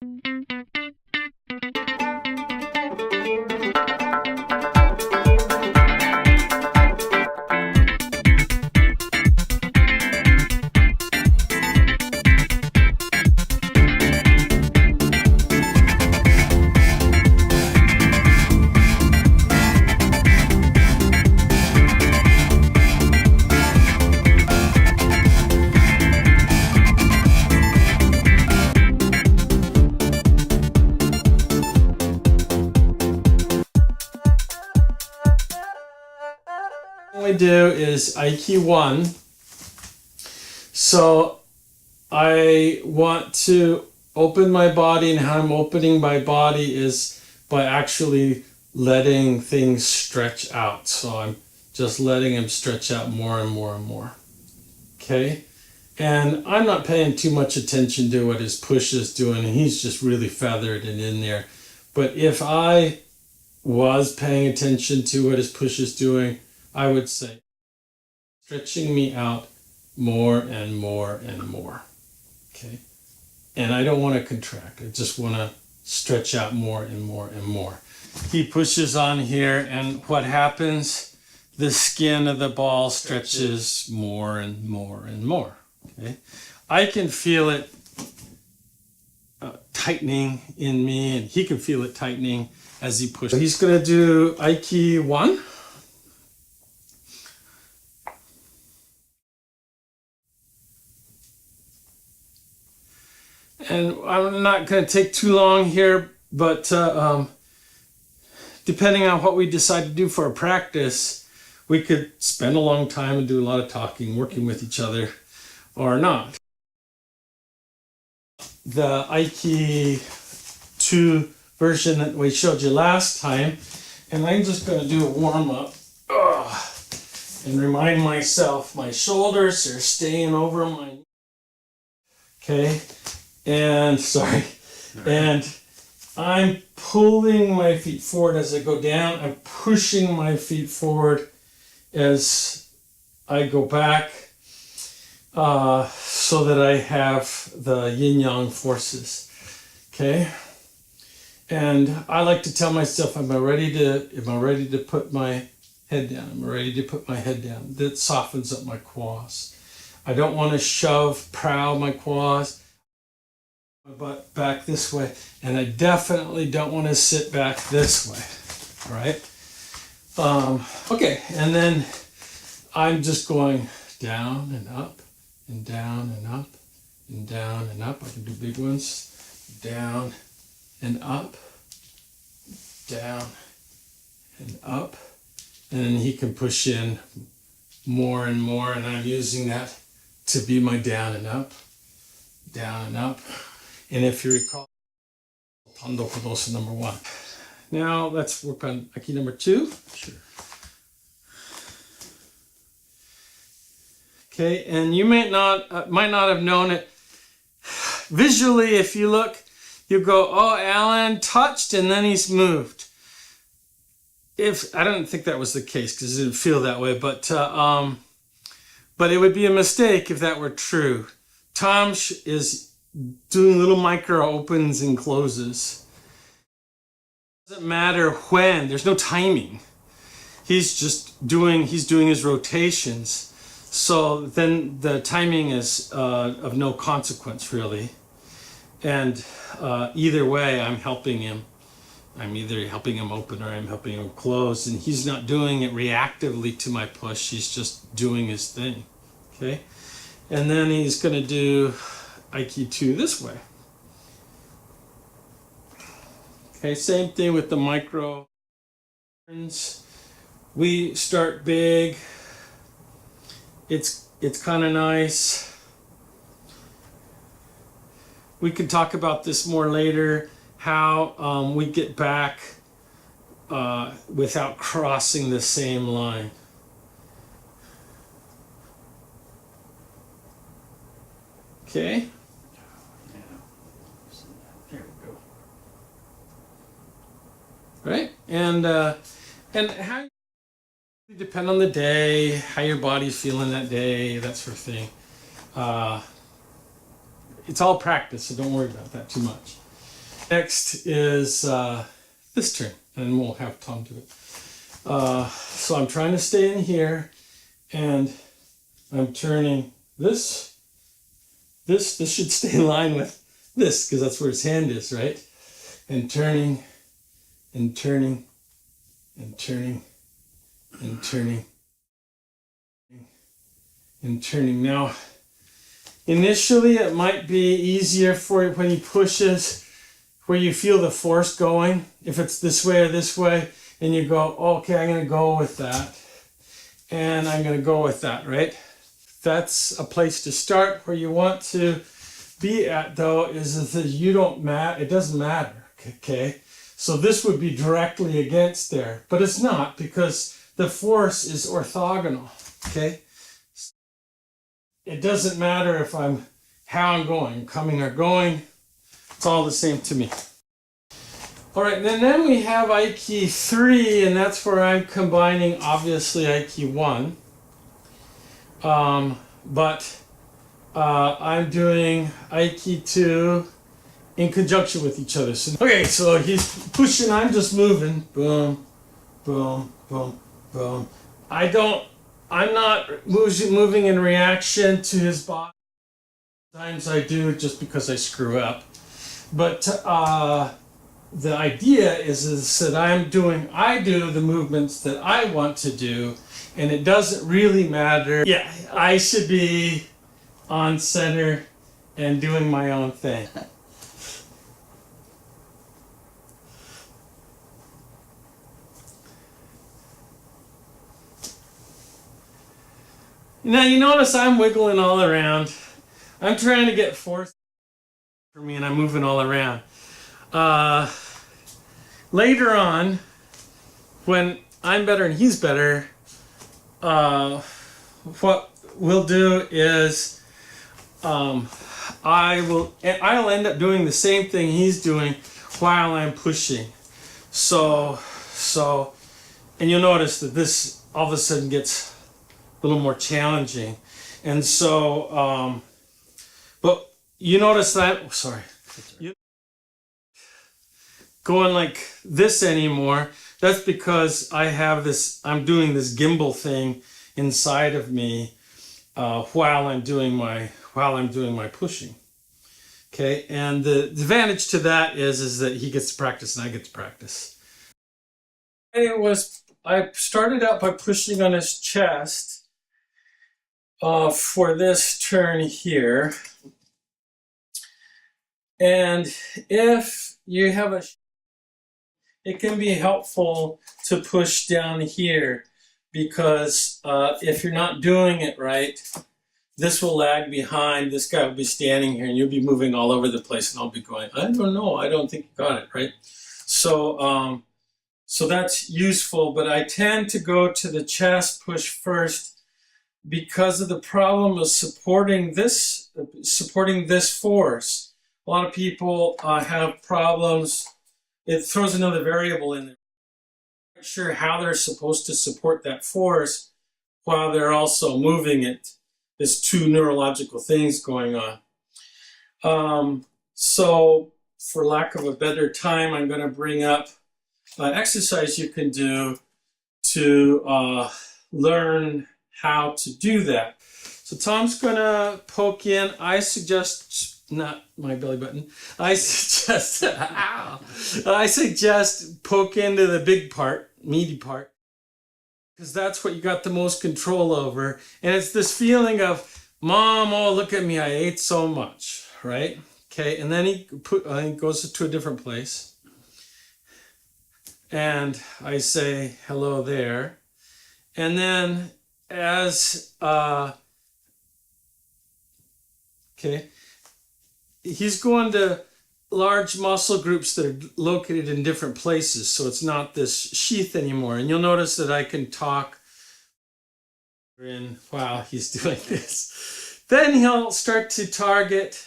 I do is Aiki 1. So I want to open my body, and how I'm opening my body is by actually letting things stretch out. So I'm just letting them stretch out more and more and more. Okay? And I'm not paying too much attention to what his push is doing, and he's just really feathered and in there. But if I was paying attention to what his push is doing, I would say stretching me out more and more and more. Okay? And I don't want to contract. I just want to stretch out more and more and more. He pushes on here, and what happens? The skin of the ball stretches more and more and more. Okay? I can feel it tightening in me, and he can feel it tightening as he pushes. He's going to do Aiki 1. And I'm not going to take too long here, but depending on what we decide to do for a practice, we could spend a long time and do a lot of talking, working with each other, or not. The Aiki 2 version that we showed you last time, and I'm just going to do a warm-up and remind myself my shoulders are staying over my... Okay. And sorry, and I'm pulling my feet forward as I go down. I'm pushing my feet forward as I go back, so that I have the yin-yang forces. Okay, and I like to tell myself, am I ready to put my head down? Am I ready to put my head down? That softens up my quads. I don't want to prow my quads. My butt back this way, and I definitely don't want to sit back this way. All right? Okay, and then I'm just going down and up and down and up and down and up. I can do big ones. Down and up, down and up, and then he can push in more and more, and I'm using that to be my down and up, down and up. And if you recall, Tandokudosa number 1. Now let's work on Aiki number 2. Sure. Okay, and you might not have known it. Visually, if you look, you go, oh, Alan touched and then he's moved. I don't think that was the case because it didn't feel that way, but it would be a mistake if that were true. Tom is doing little micro opens and closes. It doesn't matter when, there's no timing. He's doing his rotations. So then the timing is of no consequence really. And either way, I'm helping him. I'm either helping him open or I'm helping him close. And he's not doing it reactively to my push. He's just doing his thing. Okay? And then he's going to do Aiki 2 this way. Okay, same thing with the micro. We start big. It's kind of nice. We can talk about this more later, how we get back without crossing the same line. Okay. There we go. Right, and how you depend on the day, how your body's feeling that day, that sort of thing. It's all practice, so don't worry about that too much. Next is this turn, and we'll have Tom do it. So I'm trying to stay in here, and I'm turning this. This should stay in line with this, because that's where his hand is, right? And turning, and turning, and turning, and turning, and turning. Now, initially it might be easier for you when he pushes, where you feel the force going, if it's this way or this way, and you go, okay, I'm going to go with that, and I'm going to go with that, right? That's a place to start. Where you want to be at, though, is that you don't matter. It doesn't matter, okay? So this would be directly against there, but it's not, because the force is orthogonal, okay? It doesn't matter if how I'm going, coming or going. It's all the same to me. All right, and then we have Aiki 3, and that's where I'm combining, obviously, Aiki 1. But I'm doing Aiki 2 in conjunction with each other. So, okay, so he's pushing, I'm just moving. Boom, boom, boom, boom. I'm not moving in reaction to his body. Sometimes I do, just because I screw up. But the idea is that I do the movements that I want to do, and it doesn't really matter. Yeah, I should be on center and doing my own thing. Now you notice I'm wiggling all around. I'm trying to get force for me, and I'm moving all around. Later on, when I'm better and he's better, what we'll do is I'll end up doing the same thing he's doing while I'm pushing. So, and you'll notice that this all of a sudden gets a little more challenging. And so, but you notice that, sorry, going like this anymore. That's because I'm doing this gimbal thing inside of me while I'm doing my pushing. Okay, and the advantage to that is that he gets to practice and I get to practice. I started out by pushing on his chest for this turn here. And if you have it can be helpful to push down here, because if you're not doing it right, this will lag behind. This guy will be standing here and you'll be moving all over the place, and I'll be going, I don't know, I don't think you got it, right? So, so that's useful, but I tend to go to the chest push first because of the problem of supporting this force. A lot of people have problems. It throws another variable in there. I'm not sure how they're supposed to support that force while they're also moving it. There's two neurological things going on. So for lack of a better time, I'm going to bring up an exercise you can do to learn how to do that. So Tom's going to poke in. I suggest, not my belly button, I suggest poke into the big part, meaty part, because that's what you got the most control over. And it's this feeling of, Mom, oh, look at me, I ate so much, right? Okay, and then he goes to a different place. And I say, hello there. And then as, okay, he's going to large muscle groups that are located in different places. So it's not this sheath anymore. And you'll notice that I can talk while he's doing this. Then he'll start to target,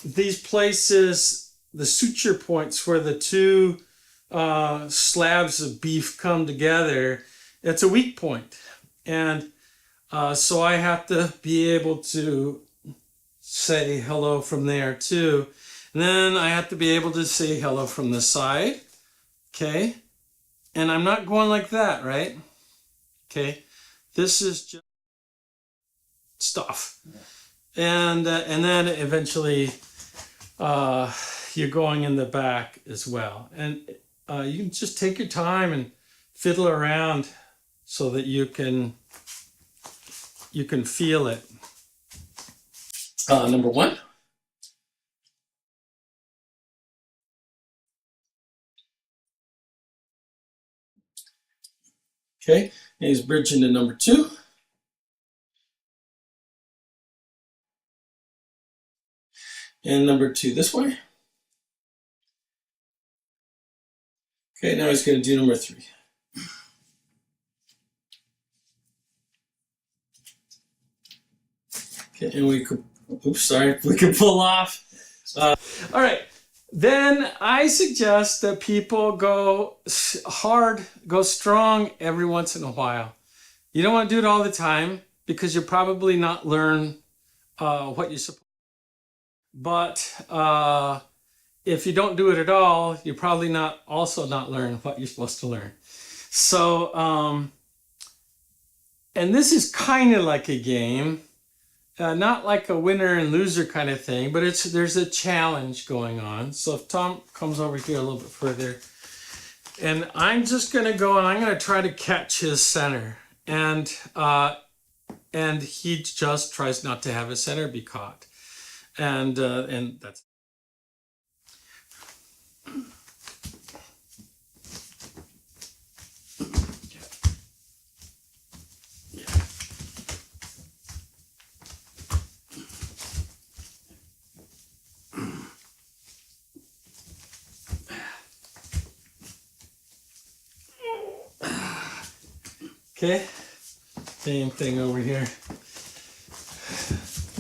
these places, the suture points where the two slabs of beef come together. It's a weak point. And so I have to be able to say hello from there too. And then I have to be able to say hello from the side. Okay. And I'm not going like that, right? Okay. This is just stuff. And then eventually you're going in the back as well. And you can just take your time and fiddle around so that you can feel it. Number one. Okay, and he's bridging to number two. And number two this way. Okay, now he's going to do number three. Okay, and we could, we could pull off. All right, then I suggest that people go hard, go strong every once in a while. You don't want to do it all the time because you'll probably not learn what you're supposed to. But if you don't do it at all, you're probably not learn what you're supposed to learn. So, and this is kind of like a game. Not like a winner and loser kind of thing, but there's a challenge going on. So if Tom comes over here a little bit further, and I'm just going to go and I'm going to try to catch his center. And he just tries not to have his center be caught. And that's. Okay, same thing over here.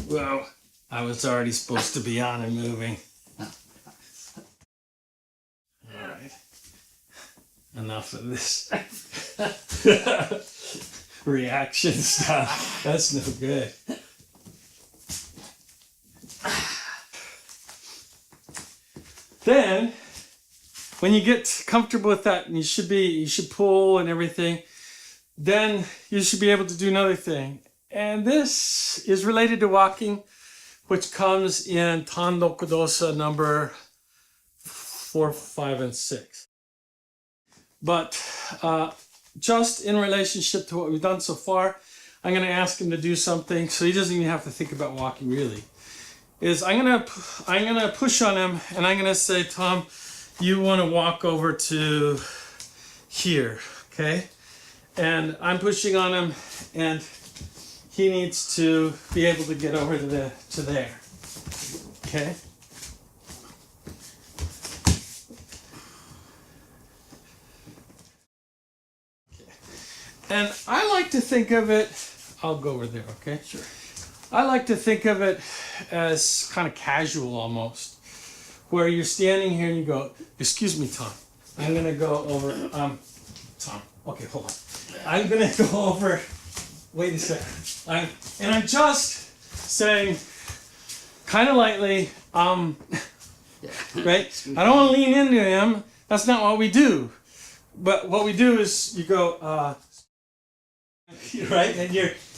Well, I was already supposed to be on and moving. All right, enough of this reaction stuff. That's no good. Then, when you get comfortable with that, and you should pull and everything, then you should be able to do another thing. And this is related to walking, which comes in Tandokudosa number 4, 5, and 6. But just in relationship to what we've done so far, I'm going to ask him to do something so he doesn't even have to think about walking really. I'm going to push on him and I'm going to say, Tom, you want to walk over to here, okay? And I'm pushing on him, and he needs to be able to get over to there. Okay? And I like to think of it, I'll go over there, okay? Sure. I like to think of it as kind of casual almost, where you're standing here and you go, excuse me, Tom, I'm going to go over, Tom, okay, hold on. I'm going to go over, wait a second, and I'm just saying, kind of lightly, right? I don't want to lean into him. That's not what we do. But what we do is you go, right?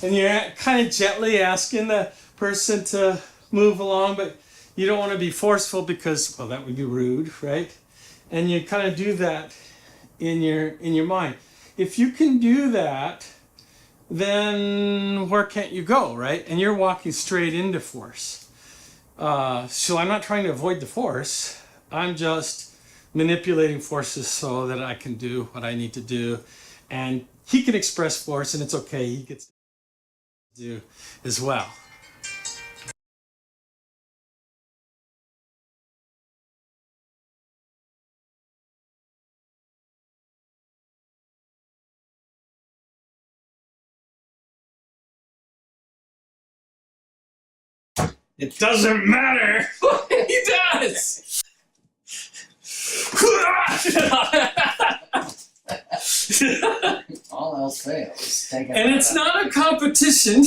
And you're kind of gently asking the person to move along, but you don't want to be forceful because, well, that would be rude, right? And you kind of do that in your mind. If you can do that, then where can't you go, right? And you're walking straight into force. So I'm not trying to avoid the force. I'm just manipulating forces so that I can do what I need to do. And he can express force, and it's okay. He gets to do as well. It doesn't matter what he does. All else fails. And it's not a competition.